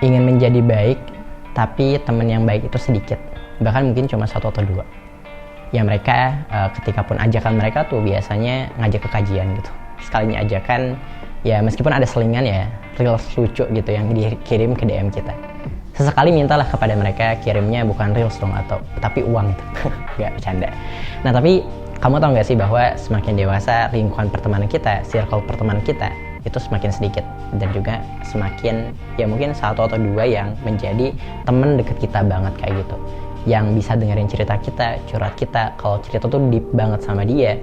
ingin menjadi baik, tapi teman yang baik itu sedikit, bahkan mungkin cuma satu atau dua. Ya mereka ketika pun ajakan mereka tuh biasanya ngajak ke kajian gitu. Sekalinya ajakan, ya meskipun ada selingan ya, reels lucu gitu yang dikirim ke DM kita. Sesekali mintalah kepada mereka kirimnya bukan reels dong tapi uang gitu. Gak bercanda. Nah tapi kamu tahu gak sih bahwa semakin dewasa lingkungan pertemanan kita, circle pertemanan kita itu semakin sedikit, dan juga semakin ya mungkin satu atau dua yang menjadi temen deket kita banget kayak gitu, yang bisa dengerin cerita kita, curhat kita, kalau cerita tuh deep banget sama dia.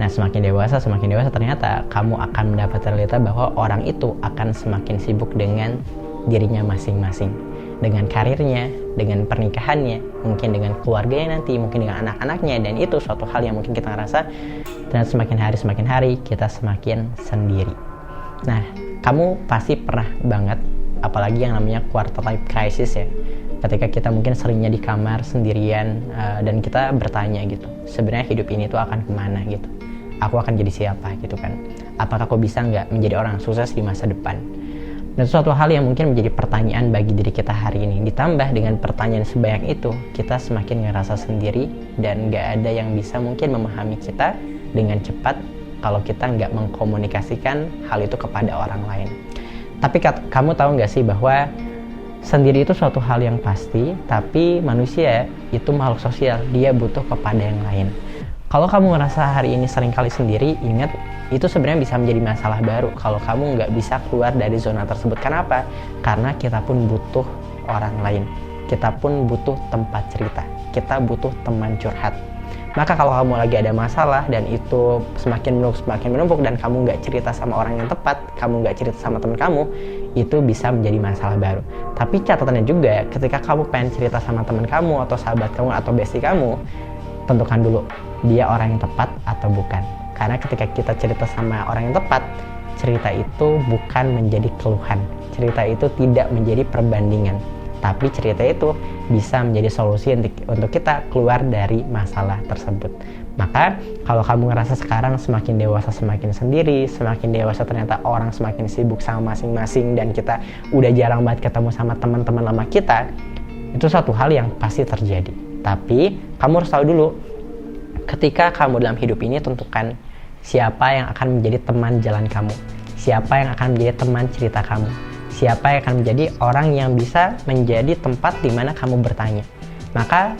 Nah semakin dewasa ternyata kamu akan mendapat realita bahwa orang itu akan semakin sibuk dengan dirinya masing-masing, dengan karirnya, dengan pernikahannya, mungkin dengan keluarganya nanti, mungkin dengan anak-anaknya, dan itu suatu hal yang mungkin kita ngerasa dan semakin hari kita semakin sendiri. Nah, kamu pasti pernah banget, apalagi yang namanya quarter life crisis ya, ketika kita mungkin seringnya di kamar sendirian dan kita bertanya gitu, sebenarnya hidup ini tuh akan kemana gitu, aku akan jadi siapa gitu kan, apakah aku bisa nggak menjadi orang sukses di masa depan. Dan suatu hal yang mungkin menjadi pertanyaan bagi diri kita hari ini, ditambah dengan pertanyaan sebanyak itu, kita semakin ngerasa sendiri dan nggak ada yang bisa mungkin memahami kita dengan cepat kalau kita nggak mengkomunikasikan hal itu kepada orang lain. Tapi kamu tahu nggak sih bahwa sendiri itu suatu hal yang pasti, tapi manusia itu makhluk sosial, dia butuh kepada yang lain. Kalau kamu ngerasa hari ini seringkali sendiri, ingat itu sebenarnya bisa menjadi masalah baru kalau kamu nggak bisa keluar dari zona tersebut. Kenapa? Karena kita pun butuh orang lain, kita pun butuh tempat cerita, kita butuh teman curhat. Maka kalau kamu lagi ada masalah dan itu semakin menumpuk dan kamu nggak cerita sama orang yang tepat, kamu nggak cerita sama teman kamu, itu bisa menjadi masalah baru. Tapi catatannya juga, ketika kamu pengen cerita sama teman kamu atau sahabat kamu atau bestie kamu, tentukan dulu dia orang yang tepat atau bukan. Karena ketika kita cerita sama orang yang tepat, cerita itu bukan menjadi keluhan, cerita itu tidak menjadi perbandingan, tapi cerita itu bisa menjadi solusi untuk kita keluar dari masalah tersebut. Maka kalau kamu ngerasa sekarang semakin dewasa semakin sendiri, semakin dewasa ternyata orang semakin sibuk sama masing-masing, dan kita udah jarang banget ketemu sama teman-teman lama kita, itu satu hal yang pasti terjadi. Tapi kamu harus tahu dulu, ketika kamu dalam hidup ini, tentukan siapa yang akan menjadi teman jalan kamu, siapa yang akan menjadi teman cerita kamu, siapa yang akan menjadi orang yang bisa menjadi tempat di mana kamu bertanya. Maka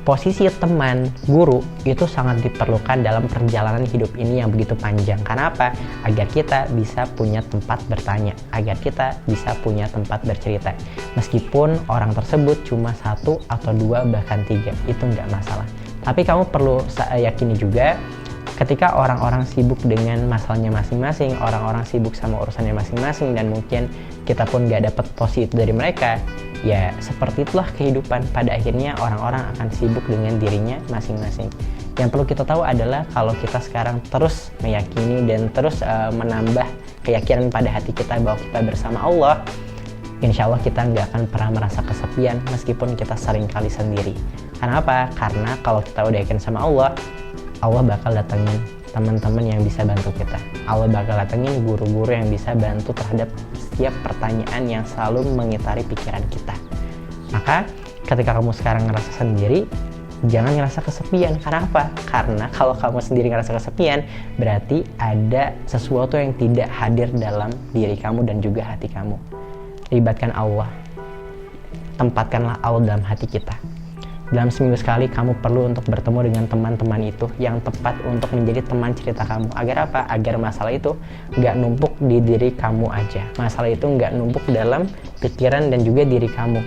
posisi teman, guru itu sangat diperlukan dalam perjalanan hidup ini yang begitu panjang. Karena apa? Agar kita bisa punya tempat bertanya, agar kita bisa punya tempat bercerita. Meskipun orang tersebut cuma satu atau dua bahkan tiga, itu nggak masalah. Tapi kamu perlu yakini juga, ketika orang-orang sibuk dengan masalahnya masing-masing, orang-orang sibuk sama urusannya masing-masing, dan mungkin kita pun gak dapat posisi itu dari mereka, ya seperti itulah kehidupan. Pada akhirnya orang-orang akan sibuk dengan dirinya masing-masing. Yang perlu kita tahu adalah kalau kita sekarang terus meyakini dan terus menambah keyakinan pada hati kita bahwa kita bersama Allah, insya Allah kita nggak akan pernah merasa kesepian meskipun kita sering kali sendiri. Karena apa? Karena kalau kita udah yakin sama Allah, Allah bakal datengin teman-teman yang bisa bantu kita. Allah bakal datengin guru-guru yang bisa bantu terhadap setiap pertanyaan yang selalu mengitari pikiran kita. Maka ketika kamu sekarang ngerasa sendiri, jangan ngerasa kesepian. Karena apa? Karena kalau kamu sendiri ngerasa kesepian, berarti ada sesuatu yang tidak hadir dalam diri kamu dan juga hati kamu. Libatkan Allah, tempatkanlah Allah dalam hati kita. Dalam seminggu sekali kamu perlu untuk bertemu dengan teman-teman itu yang tepat untuk menjadi teman cerita kamu. Agar apa? Agar masalah itu nggak numpuk di diri kamu aja, masalah itu nggak numpuk dalam pikiran dan juga diri kamu.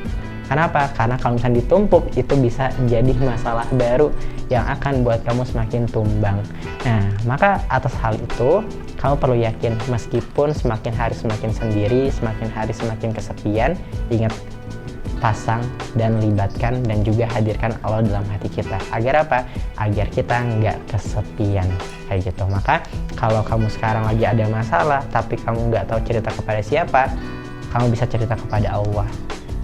Kenapa? Karena kalau misalnya ditumpuk, itu bisa jadi masalah baru yang akan buat kamu semakin tumbang. Nah, maka atas hal itu kamu perlu yakin, meskipun semakin hari semakin sendiri, semakin hari semakin kesepian, ingat, pasang dan libatkan dan juga hadirkan Allah dalam hati kita. Agar apa? Agar kita nggak kesepian kayak gitu. Maka kalau kamu sekarang lagi ada masalah tapi kamu nggak tahu cerita kepada siapa, kamu bisa cerita kepada Allah.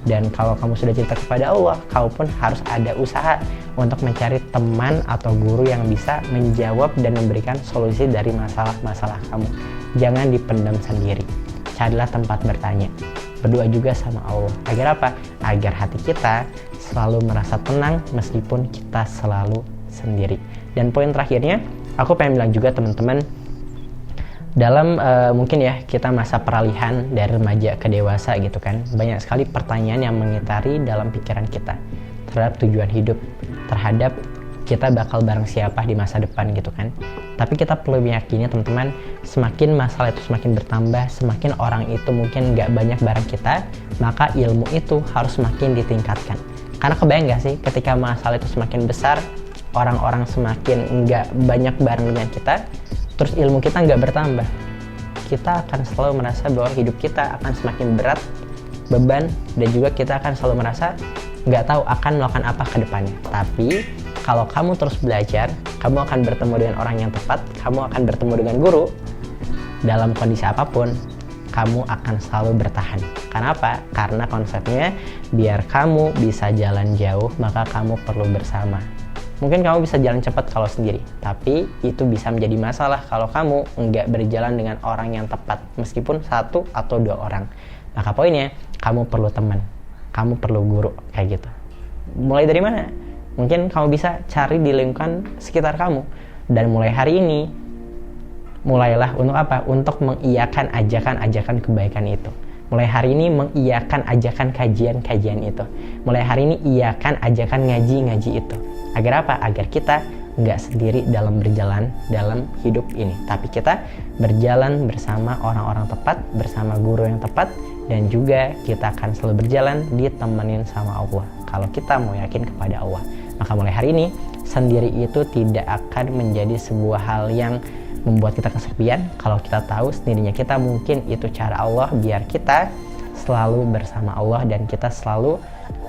Dan kalau kamu sudah cerita kepada Allah, kamu pun harus ada usaha untuk mencari teman atau guru yang bisa menjawab dan memberikan solusi dari masalah-masalah kamu. Jangan dipendam sendiri. Carilah tempat bertanya. berdoa juga sama Allah. Agar apa? Agar hati kita selalu merasa tenang meskipun kita selalu sendiri. Dan poin terakhirnya, aku pengen bilang juga teman-teman, dalam mungkin ya kita masa peralihan dari remaja ke dewasa gitu kan, banyak sekali pertanyaan yang mengitari dalam pikiran kita terhadap tujuan hidup, terhadap kita bakal bareng siapa di masa depan gitu kan. Tapi kita perlu meyakini teman-teman, semakin masalah itu semakin bertambah, semakin orang itu mungkin nggak banyak bareng kita, maka ilmu itu harus semakin ditingkatkan. Karena kebayang nggak sih ketika masalah itu semakin besar, orang-orang semakin nggak banyak bareng dengan kita, terus ilmu kita nggak bertambah, kita akan selalu merasa bahwa hidup kita akan semakin berat, beban, dan juga kita akan selalu merasa nggak tahu akan melakukan apa ke depannya. Tapi kalau kamu terus belajar, kamu akan bertemu dengan orang yang tepat, kamu akan bertemu dengan guru, dalam kondisi apapun, kamu akan selalu bertahan. Karena apa? Karena konsepnya, biar kamu bisa jalan jauh, maka kamu perlu bersama. Mungkin kamu bisa jalan cepat kalau sendiri, tapi itu bisa menjadi masalah kalau kamu nggak berjalan dengan orang yang tepat, meskipun 1 atau 2 orang. Maka poinnya, kamu perlu teman, kamu perlu guru, kayak gitu. Mulai dari mana? Mungkin kamu bisa cari di lingkungan sekitar kamu. Dan mulai hari ini, mulailah untuk apa? Untuk mengiyakan ajakan-ajakan kebaikan itu. Mulai hari ini mengiyakan ajakan kajian-kajian itu. Mulai hari ini iyakan ajakan ngaji-ngaji itu. Agar apa? Agar kita nggak sendiri dalam berjalan dalam hidup ini, tapi kita berjalan bersama orang-orang tepat, bersama guru yang tepat, dan juga kita akan selalu berjalan ditemenin sama Allah. Kalau kita mau yakin kepada Allah, maka mulai hari ini sendiri itu tidak akan menjadi sebuah hal yang membuat kita kesepian. Kalau kita tahu sendirinya kita, mungkin itu cara Allah biar kita selalu bersama Allah dan kita selalu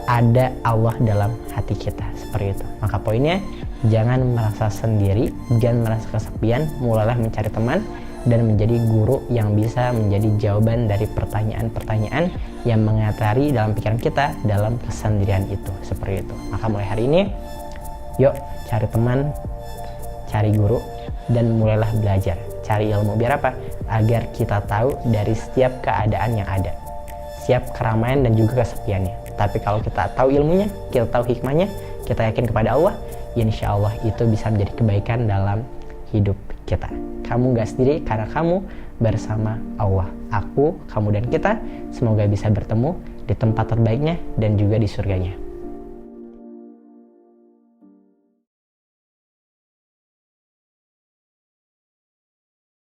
ada Allah dalam hati kita, seperti itu. Maka poinnya, jangan merasa sendiri, jangan merasa kesepian, mulailah mencari teman dan menjadi guru yang bisa menjadi jawaban dari pertanyaan-pertanyaan yang mengatari dalam pikiran kita dalam kesendirian itu, seperti itu. Maka mulai hari ini, yuk cari teman, cari guru, dan mulailah belajar, cari ilmu. Biar apa? Agar kita tahu dari setiap keadaan yang ada, setiap keramaian dan juga kesepiannya. Tapi kalau kita tahu ilmunya, kita tahu hikmahnya, kita yakin kepada Allah, insya Allah itu bisa menjadi kebaikan dalam hidup kita. Kamu gak sendiri karena kamu bersama Allah. Aku, kamu, dan kita semoga bisa bertemu di tempat terbaiknya dan juga di surganya.